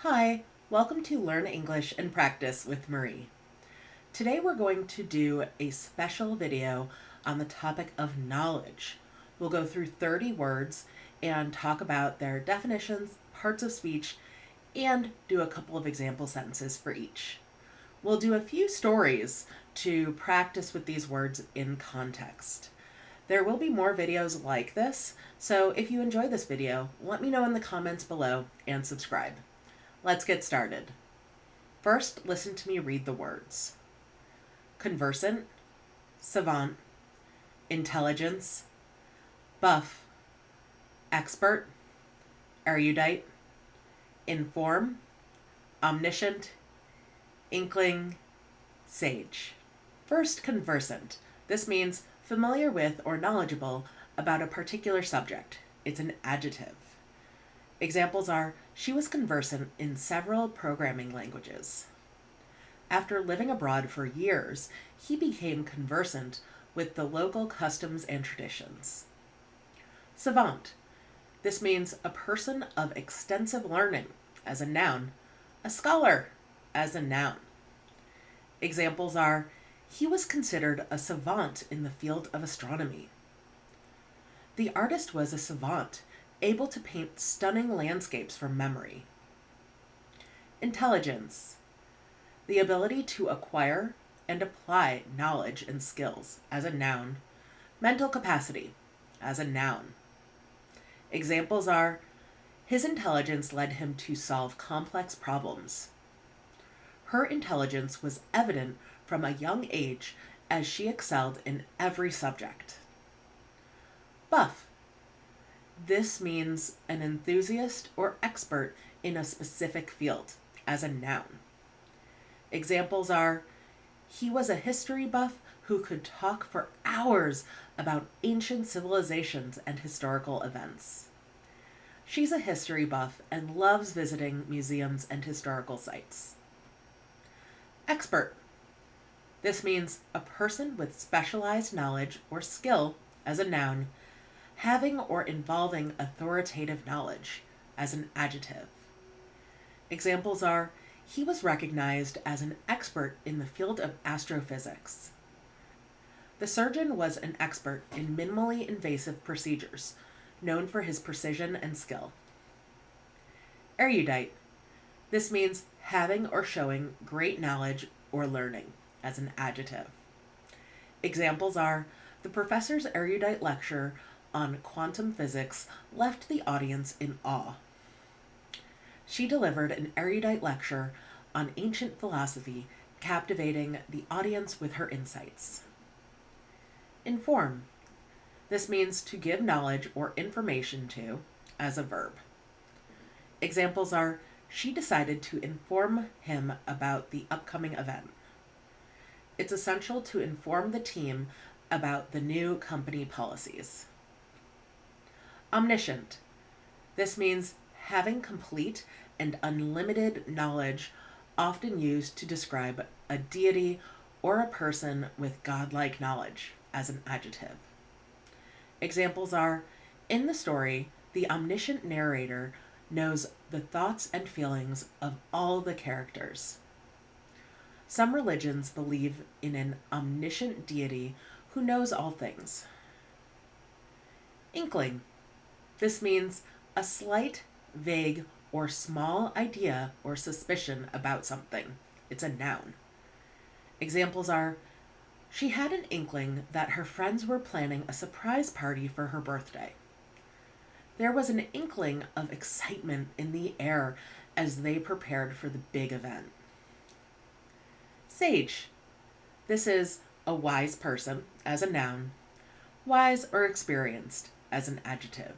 Hi, welcome to Learn English and Practice with Marie. Today we're going to do a special video on the topic of knowledge. We'll go through 30 words and talk about their definitions, parts of speech, and do a couple of example sentences for each. We'll do a few stories to practice with these words in context. There will be more videos like this, so if you enjoyed this video, let me know in the comments below and subscribe. Let's get started. First, listen to me read the words. Conversant, savant, intelligence, buff, expert, erudite, inform, omniscient, inkling, sage. First, conversant. This means familiar with or knowledgeable about a particular subject. It's an adjective. Examples are, she was conversant in several programming languages. After living abroad for years, he became conversant with the local customs and traditions. Savant. This means a person of extensive learning, as a noun. A scholar, as a noun. Examples are, he was considered a savant in the field of astronomy. The artist was a savant, able to paint stunning landscapes from memory. Intelligence. The ability to acquire and apply knowledge and skills, as a noun. Mental capacity, as a noun. Examples are, his intelligence led him to solve complex problems. Her intelligence was evident from a young age as she excelled in every subject. Buff. This means an enthusiast or expert in a specific field, as a noun. Examples are, he was a history buff who could talk for hours about ancient civilizations and historical events. She's a history buff and loves visiting museums and historical sites. Expert. This means a person with specialized knowledge or skill, as a noun, having or involving authoritative knowledge, as an adjective. Examples are, he was recognized as an expert in the field of astrophysics. The surgeon was an expert in minimally invasive procedures, known for his precision and skill. Erudite. This means having or showing great knowledge or learning, as an adjective. Examples are, the professor's erudite lecture on quantum physics left the audience in awe. She delivered an erudite lecture on ancient philosophy, captivating the audience with her insights. Inform. This means to give knowledge or information to, as a verb. Examples are, she decided to inform him about the upcoming event. It's essential to inform the team about the new company policies. Omniscient. This means having complete and unlimited knowledge, often used to describe a deity or a person with godlike knowledge, as an adjective. Examples are, in the story, the omniscient narrator knows the thoughts and feelings of all the characters. Some religions believe in an omniscient deity who knows all things. Inkling. This means a slight, vague, or small idea or suspicion about something. It's a noun. Examples are, she had an inkling that her friends were planning a surprise party for her birthday. There was an inkling of excitement in the air as they prepared for the big event. Sage. This is a wise person, as a noun. Wise or experienced, as an adjective.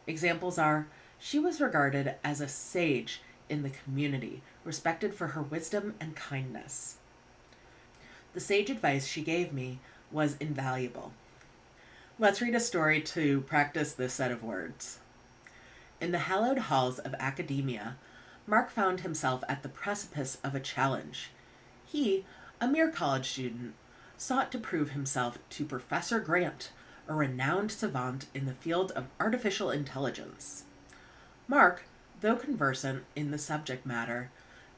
Examples are, she was regarded as a sage in the community, respected for her wisdom and kindness. The sage advice she gave me was invaluable. Let's read a story to practice this set of words. In the hallowed halls of academia, Mark found himself at the precipice of a challenge. He, a mere college student, sought to prove himself to Professor Grant, a renowned savant in the field of artificial intelligence. Mark, though conversant in the subject matter,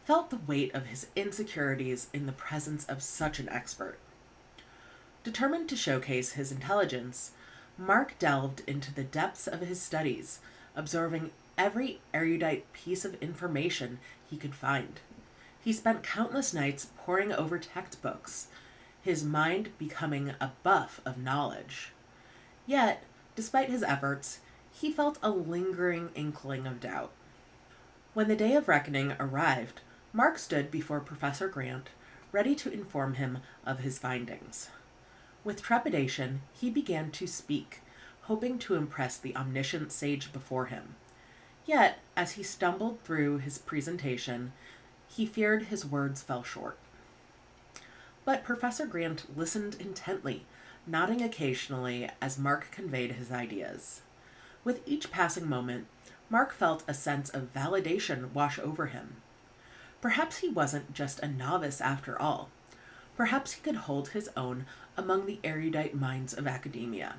felt the weight of his insecurities in the presence of such an expert. Determined to showcase his intelligence, Mark delved into the depths of his studies, absorbing every erudite piece of information he could find. He spent countless nights poring over textbooks, his mind becoming a buff of knowledge. Yet, despite his efforts, he felt a lingering inkling of doubt. When the day of reckoning arrived, Mark stood before Professor Grant, ready to inform him of his findings. With trepidation, he began to speak, hoping to impress the omniscient sage before him. Yet, as he stumbled through his presentation, he feared his words fell short. But Professor Grant listened intently, nodding occasionally as Mark conveyed his ideas. With each passing moment, Mark felt a sense of validation wash over him. Perhaps he wasn't just a novice after all. Perhaps he could hold his own among the erudite minds of academia.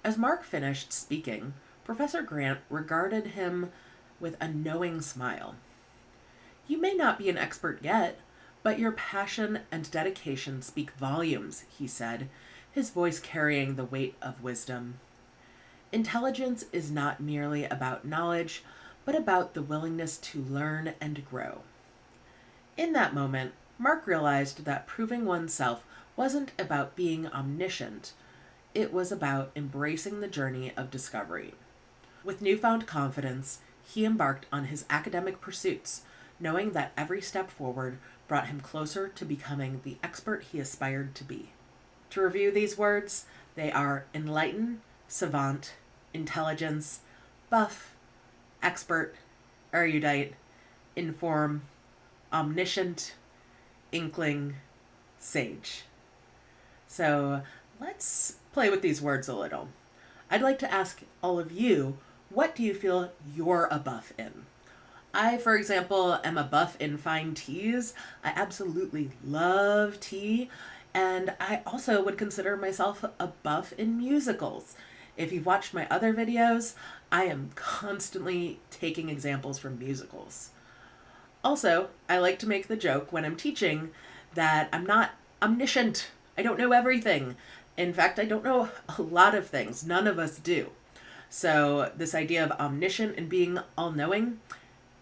As Mark finished speaking, Professor Grant regarded him with a knowing smile. "You may not be an expert yet, but your passion and dedication speak volumes," he said, his voice carrying the weight of wisdom. "Intelligence is not merely about knowledge, but about the willingness to learn and grow." In that moment, Mark realized that proving oneself wasn't about being omniscient. It was about embracing the journey of discovery. With newfound confidence, he embarked on his academic pursuits, knowing that every step forward brought him closer to becoming the expert he aspired to be. To review these words, they are enlighten, savant, intelligence, buff, expert, erudite, inform, omniscient, inkling, sage. So let's play with these words a little. I'd like to ask all of you, what do you feel you're a buff in? I, for example, am a buff in fine teas. I absolutely love tea. And I also would consider myself a buff in musicals. If you've watched my other videos, I am constantly taking examples from musicals. Also, I like to make the joke when I'm teaching that I'm not omniscient. I don't know everything. In fact, I don't know a lot of things. None of us do. So this idea of omniscient and being all-knowing,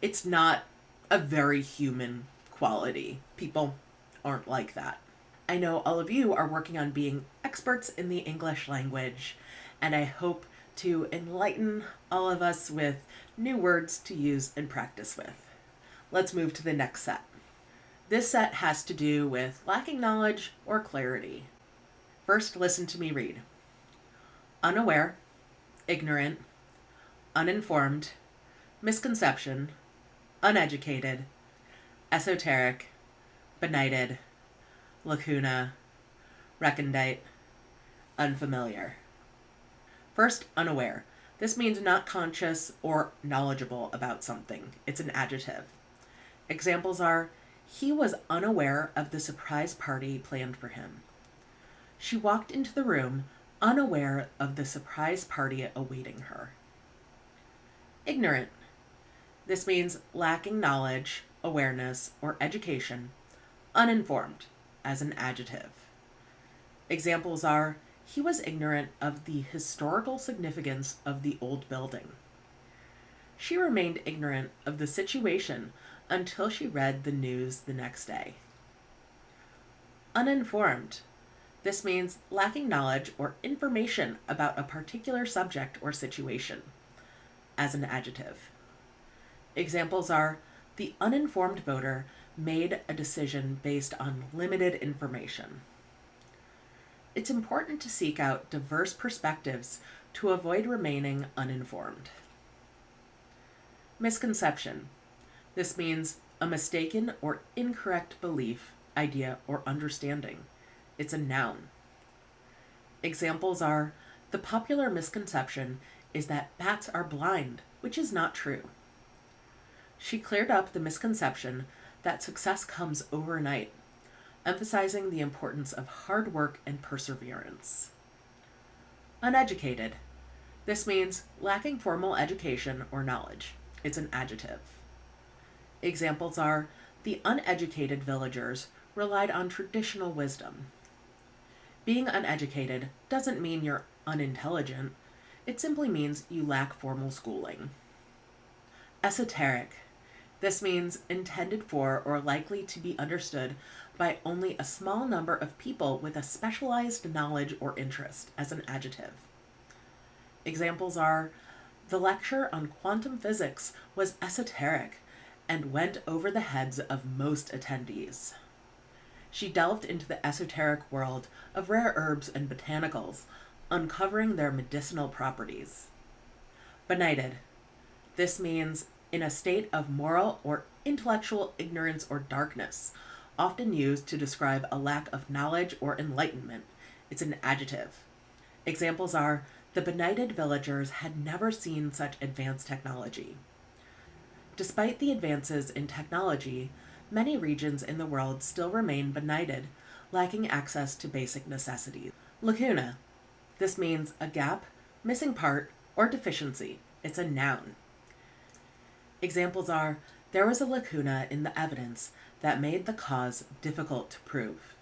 it's not a very human quality. People aren't like that. I know all of you are working on being experts in the English language, and I hope to enlighten all of us with new words to use and practice with. Let's move to the next set. This set has to do with lacking knowledge or clarity. First, listen to me read. Unaware, ignorant, uninformed, misconception, uneducated, esoteric, benighted, lacuna, recondite, unfamiliar. First, unaware. This means not conscious or knowledgeable about something. It's an adjective. Examples are, he was unaware of the surprise party planned for him. She walked into the room unaware of the surprise party awaiting her. Ignorant. This means lacking knowledge, awareness, or education. Uninformed, as an adjective. Examples are, he was ignorant of the historical significance of the old building. She remained ignorant of the situation until she read the news the next day. Uninformed. This means lacking knowledge or information about a particular subject or situation, as an adjective. Examples are, the uninformed voter made a decision based on limited information. It's important to seek out diverse perspectives to avoid remaining uninformed. Misconception. This means a mistaken or incorrect belief, idea, or understanding. It's a noun. Examples are, the popular misconception is that bats are blind, which is not true. She cleared up the misconception that success comes overnight, emphasizing the importance of hard work and perseverance. Uneducated. This means lacking formal education or knowledge. It's an adjective. Examples are the uneducated villagers relied on traditional wisdom. Being uneducated doesn't mean you're unintelligent. It simply means you lack formal schooling. Esoteric. This means intended for or likely to be understood by only a small number of people with a specialized knowledge or interest, as an adjective. Examples are the lecture on quantum physics was esoteric and went over the heads of most attendees. She delved into the esoteric world of rare herbs and botanicals, uncovering their medicinal properties. Benighted. This means in a state of moral or intellectual ignorance or darkness, often used to describe a lack of knowledge or enlightenment. It's an adjective. Examples are the benighted villagers had never seen such advanced technology. Despite the advances in technology, many regions in the world still remain benighted, lacking access to basic necessities. Lacuna. This means a gap, missing part, or deficiency. It's a noun. Examples are there was a lacuna in the evidence that made the cause difficult to prove.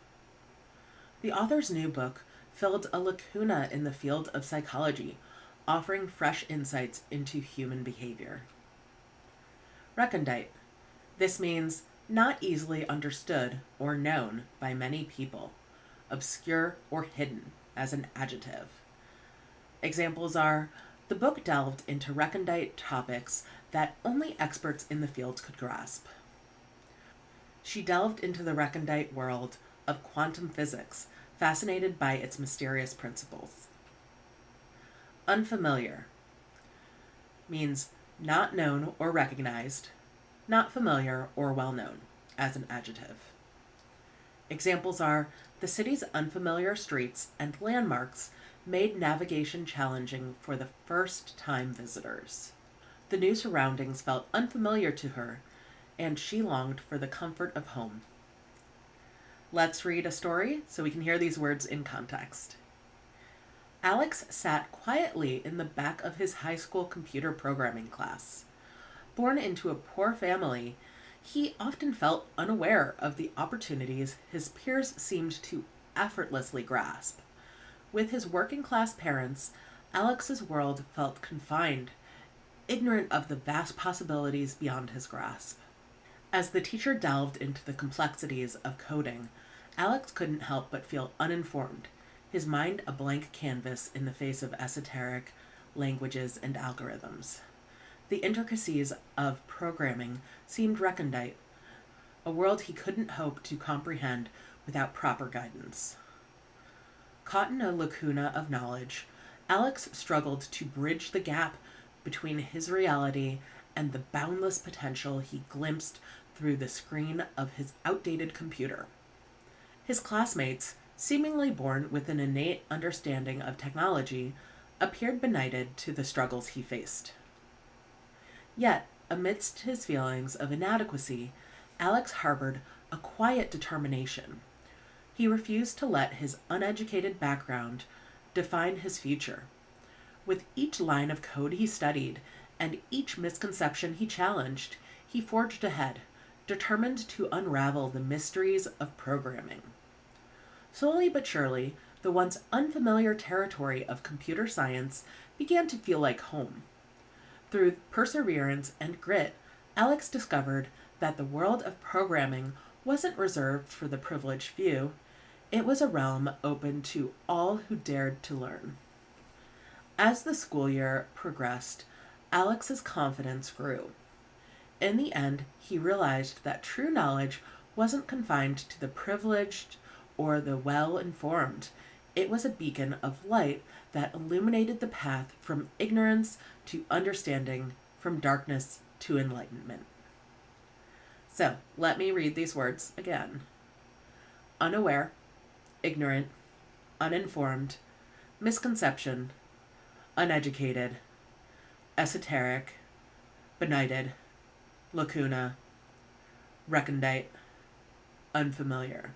The author's new book filled a lacuna in the field of psychology, offering fresh insights into human behavior. Recondite. This means not easily understood or known by many people, obscure or hidden, as an adjective. Examples are the book delved into recondite topics that only experts in the field could grasp. She delved into the recondite world of quantum physics, fascinated by its mysterious principles. Unfamiliar means not known or recognized, not familiar or well known, as an adjective. Examples are the city's unfamiliar streets and landmarks made navigation challenging for the first-time visitors. The new surroundings felt unfamiliar to her, and she longed for the comfort of home. Let's read a story so we can hear these words in context. Alex sat quietly in the back of his high school computer programming class. Born into a poor family, he often felt unaware of the opportunities his peers seemed to effortlessly grasp. With his working-class parents, Alex's world felt confined, ignorant of the vast possibilities beyond his grasp. As the teacher delved into the complexities of coding, Alex couldn't help but feel uninformed, his mind a blank canvas in the face of esoteric languages and algorithms. The intricacies of programming seemed recondite, a world he couldn't hope to comprehend without proper guidance. Caught in a lacuna of knowledge, Alex struggled to bridge the gap between his reality and the boundless potential he glimpsed through the screen of his outdated computer. His classmates, seemingly born with an innate understanding of technology, appeared benighted to the struggles he faced. Yet, amidst his feelings of inadequacy, Alex harbored a quiet determination. He refused to let his uneducated background define his future. With each line of code he studied and each misconception he challenged, he forged ahead, determined to unravel the mysteries of programming. Slowly but surely, the once unfamiliar territory of computer science began to feel like home. Through perseverance and grit, Alex discovered that the world of programming wasn't reserved for the privileged few. It was a realm open to all who dared to learn. As the school year progressed, Alex's confidence grew. In the end, he realized that true knowledge wasn't confined to the privileged or the well-informed. It was a beacon of light that illuminated the path from ignorance to understanding, from darkness to enlightenment. So, let me read these words again. Unaware, ignorant, uninformed, misconception, uneducated, esoteric, benighted, lacuna, recondite, unfamiliar.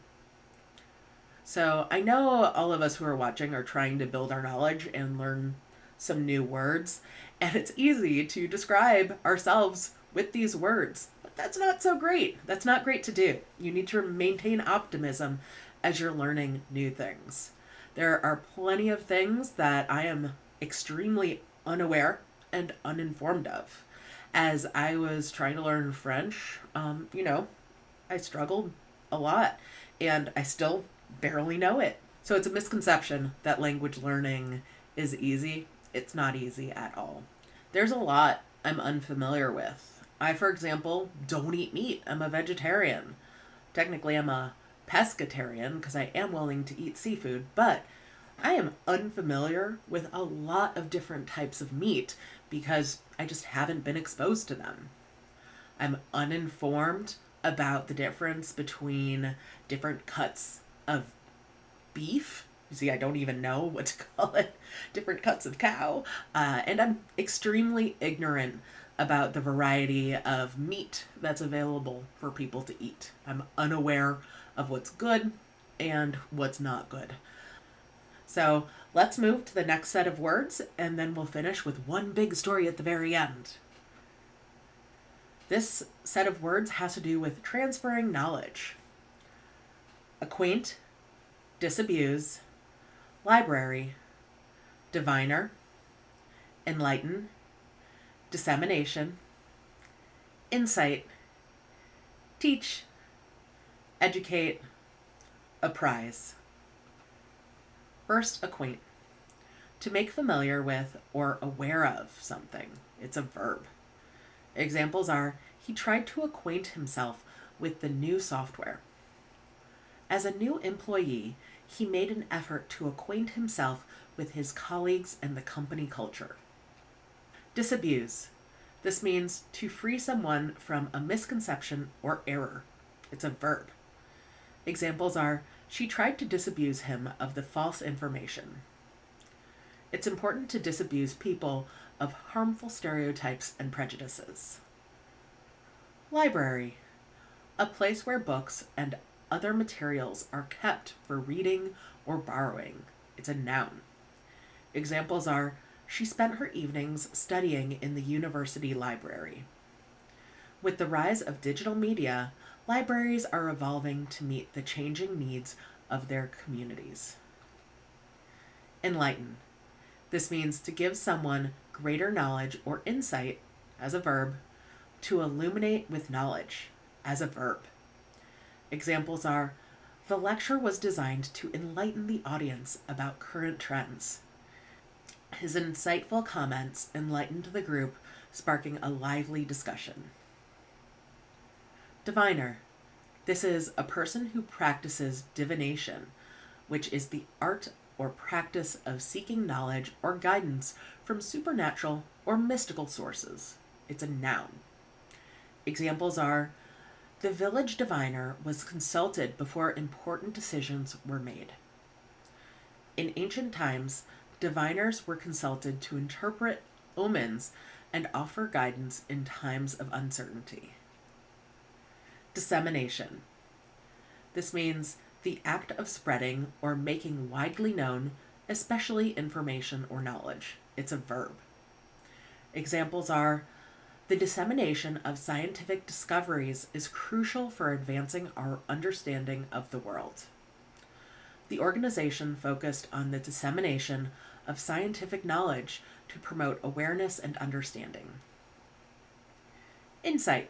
So I know all of us who are watching are trying to build our knowledge and learn some new words, and it's easy to describe ourselves with these words. But that's not so great. That's not great to do. You need to maintain optimism as you're learning new things. There are plenty of things that I am extremely unaware and uninformed of. As I was trying to learn French, I struggled a lot and I still barely know it. So it's a misconception that language learning is easy. It's not easy at all. There's a lot I'm unfamiliar with. I, for example, don't eat meat. I'm a vegetarian. Technically, I'm a pescatarian because I am willing to eat seafood, but I am unfamiliar with a lot of different types of meat because I just haven't been exposed to them. I'm uninformed about the difference between different cuts of beef. You see, I don't even know what to call it. Different cuts of cow. And I'm extremely ignorant about the variety of meat that's available for people to eat. I'm unaware of what's good and what's not good. So let's move to the next set of words, and then we'll finish with one big story at the very end. This set of words has to do with transferring knowledge. Acquaint, disabuse, library, diviner, enlighten, dissemination, insight, teach, educate, apprise. First, acquaint. To make familiar with or aware of something. It's a verb. Examples are, he tried to acquaint himself with the new software. As a new employee, he made an effort to acquaint himself with his colleagues and the company culture. Disabuse. This means to free someone from a misconception or error. It's a verb. Examples are, she tried to disabuse him of the false information. It's important to disabuse people of harmful stereotypes and prejudices. Library. A place where books and other materials are kept for reading or borrowing. It's a noun. Examples are, she spent her evenings studying in the university library. With the rise of digital media, libraries are evolving to meet the changing needs of their communities. Enlighten. This means to give someone greater knowledge or insight, as a verb, to illuminate with knowledge, as a verb. Examples are, the lecture was designed to enlighten the audience about current trends. His insightful comments enlightened the group, sparking a lively discussion. Diviner. This is a person who practices divination, which is the art or practice of seeking knowledge or guidance from supernatural or mystical sources. It's a noun. Examples are, the village diviner was consulted before important decisions were made. In ancient times, diviners were consulted to interpret omens and offer guidance in times of uncertainty. Dissemination. This means the act of spreading or making widely known, especially information or knowledge. It's a verb. Examples are, the dissemination of scientific discoveries is crucial for advancing our understanding of the world. The organization focused on the dissemination of scientific knowledge to promote awareness and understanding. Insight.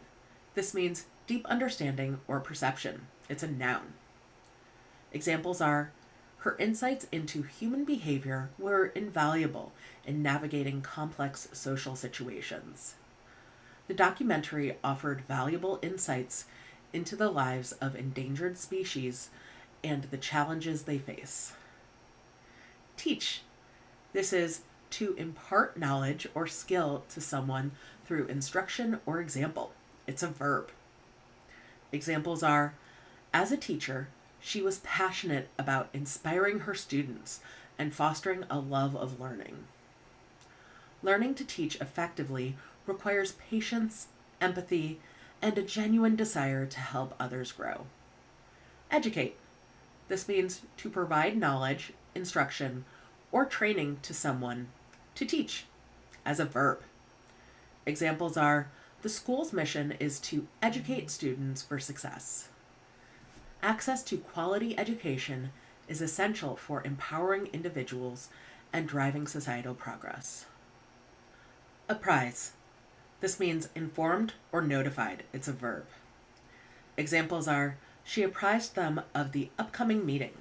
This means deep understanding or perception. It's a noun. Examples are, her insights into human behavior were invaluable in navigating complex social situations. The documentary offered valuable insights into the lives of endangered species and the challenges they face. Teach. This is to impart knowledge or skill to someone through instruction or example. It's a verb. Examples are, as a teacher, she was passionate about inspiring her students and fostering a love of learning. Learning to teach effectively requires patience, empathy, and a genuine desire to help others grow. Educate. This means to provide knowledge, instruction, or training to someone To teach, as a verb. Examples are, the school's mission is to educate students for success. Access to quality education is essential for empowering individuals and driving societal progress. Apprise. This means informed or notified. It's a verb. Examples are, she apprised them of the upcoming meeting.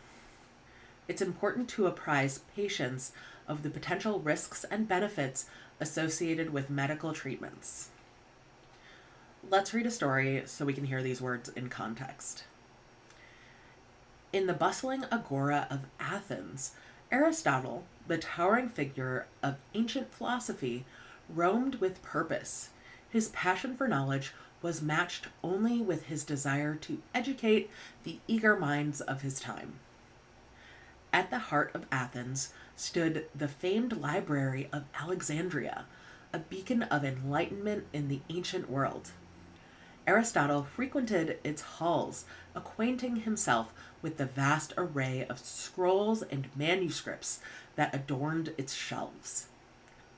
It's important to apprise patients of the potential risks and benefits associated with medical treatments. Let's read a story so we can hear these words in context. In the bustling agora of Athens, Aristotle, the towering figure of ancient philosophy, roamed with purpose. His passion for knowledge was matched only with his desire to educate the eager minds of his time. At the heart of Athens stood the famed library of Alexandria, a beacon of enlightenment in the ancient world. Aristotle frequented its halls, acquainting himself with the vast array of scrolls and manuscripts that adorned its shelves.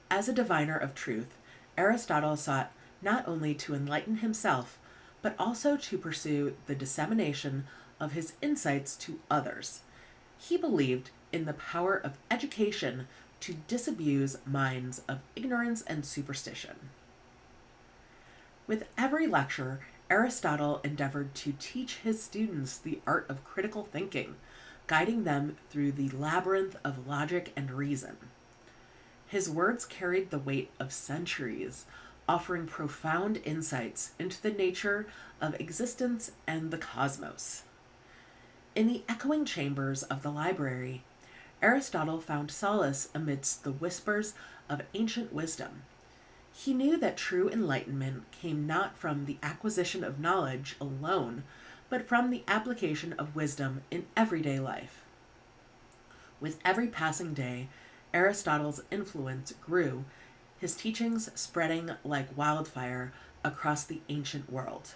As a diviner of truth, Aristotle sought not only to enlighten himself, but also to pursue the dissemination of his insights to others. He believed in the power of education to disabuse minds of ignorance and superstition. With every lecture, Aristotle endeavored to teach his students the art of critical thinking, guiding them through the labyrinth of logic and reason. His words carried the weight of centuries, offering profound insights into the nature of existence and the cosmos. In the echoing chambers of the library, Aristotle found solace amidst the whispers of ancient wisdom. He knew that true enlightenment came not from the acquisition of knowledge alone, but from the application of wisdom in everyday life. With every passing day, Aristotle's influence grew, his teachings spreading like wildfire across the ancient world.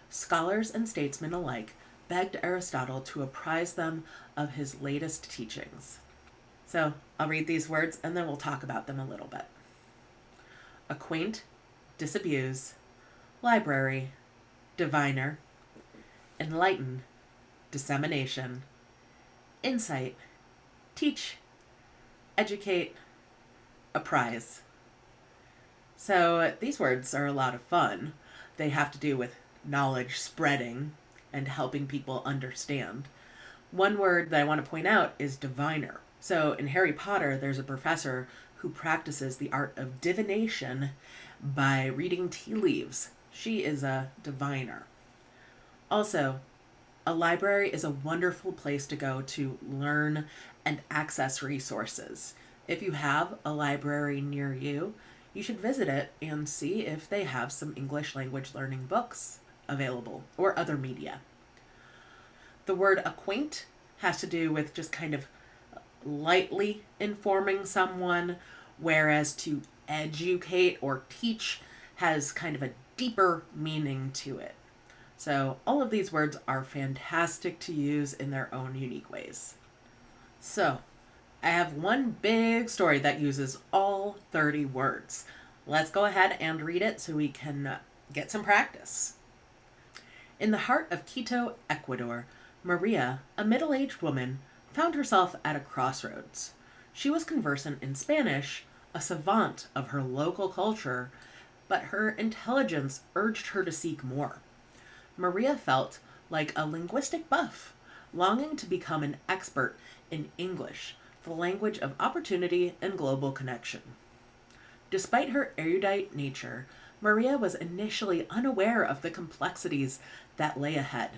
Scholars and statesmen alike begged Aristotle to apprise them of his latest teachings. So I'll read these words and then we'll talk about them a little bit. Acquaint, disabuse, library, diviner, enlighten, dissemination, insight, teach, educate, apprise. So these words are a lot of fun. They have to do with knowledge spreading and helping people understand. One word that I want to point out is diviner. So in Harry Potter, there's a professor who practices the art of divination by reading tea leaves. She is a diviner. Also, a library is a wonderful place to go to learn and access resources. If you have a library near you, you should visit it and see if they have some English language learning books available or other media. The word acquaint has to do with just kind of lightly informing someone, whereas to educate or teach has kind of a deeper meaning to it. So all of these words are fantastic to use in their own unique ways. So I have one big story that uses all 30 words. Let's go ahead and read it so we can get some practice. In the heart of Quito, Ecuador, Maria, a middle-aged woman, found herself at a crossroads. She was conversant in Spanish, a savant of her local culture, but her intelligence urged her to seek more. Maria felt like a linguistic buff, longing to become an expert in English, the language of opportunity and global connection. Despite her erudite nature, Maria was initially unaware of the complexities that lay ahead.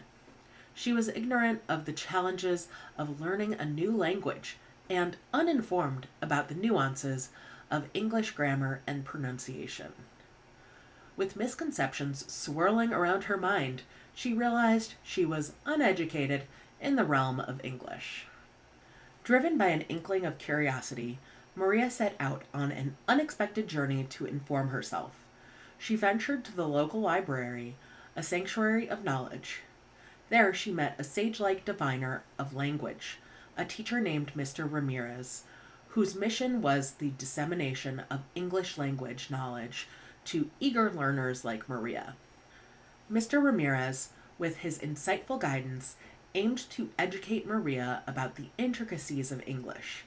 She was ignorant of the challenges of learning a new language and uninformed about the nuances of English grammar and pronunciation. With misconceptions swirling around her mind, she realized she was uneducated in the realm of English. Driven by an inkling of curiosity, Maria set out on an unexpected journey to inform herself. She ventured to the local library, a sanctuary of knowledge. There she met a sage-like diviner of language, a teacher named Mr. Ramirez, whose mission was the dissemination of English language knowledge to eager learners like Maria. Mr. Ramirez, with his insightful guidance, aimed to educate Maria about the intricacies of English.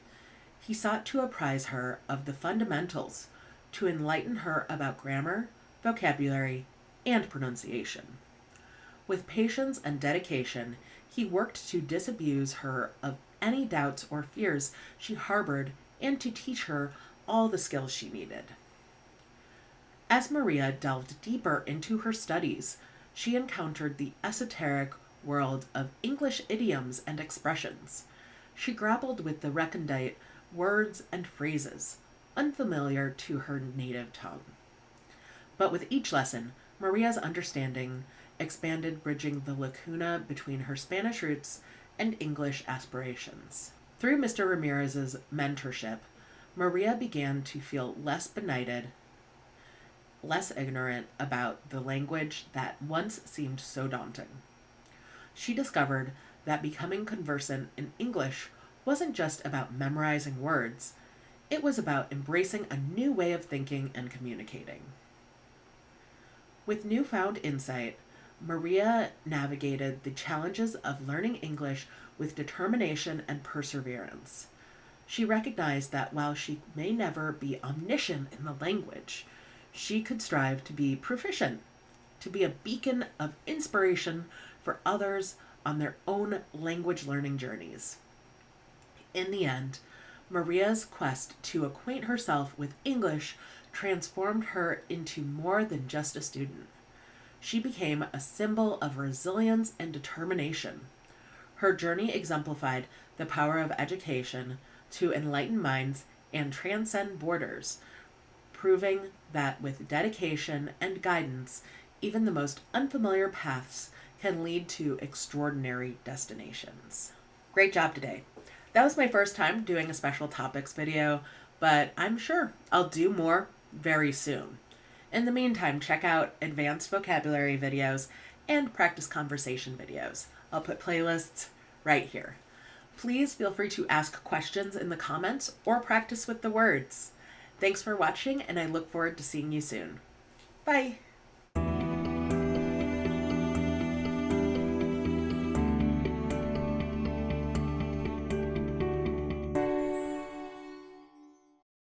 He sought to apprise her of the fundamentals, to enlighten her about grammar, vocabulary, and pronunciation. With patience and dedication, he worked to disabuse her of any doubts or fears she harbored and to teach her all the skills she needed. As Maria delved deeper into her studies, she encountered the esoteric world of English idioms and expressions. She grappled with the recondite words and phrases, unfamiliar to her native tongue. But with each lesson, Maria's understanding expanded, bridging the lacuna between her Spanish roots and English aspirations. Through Mr. Ramirez's mentorship, Maria began to feel less benighted, less ignorant about the language that once seemed so daunting. She discovered that becoming conversant in English wasn't just about memorizing words, it was about embracing a new way of thinking and communicating. With newfound insight, Maria navigated the challenges of learning English with determination and perseverance. She recognized that while she may never be omniscient in the language, she could strive to be proficient, to be a beacon of inspiration for others on their own language learning journeys. In the end, Maria's quest to acquaint herself with English transformed her into more than just a student. She became a symbol of resilience and determination. Her journey exemplified the power of education to enlighten minds and transcend borders, proving that with dedication and guidance, even the most unfamiliar paths can lead to extraordinary destinations. Great job today. That was my first time doing a special topics video, but I'm sure I'll do more very soon. In the meantime, check out advanced vocabulary videos and practice conversation videos. I'll put playlists right here. Please feel free to ask questions in the comments or practice with the words. Thanks for watching, and I look forward to seeing you soon. Bye!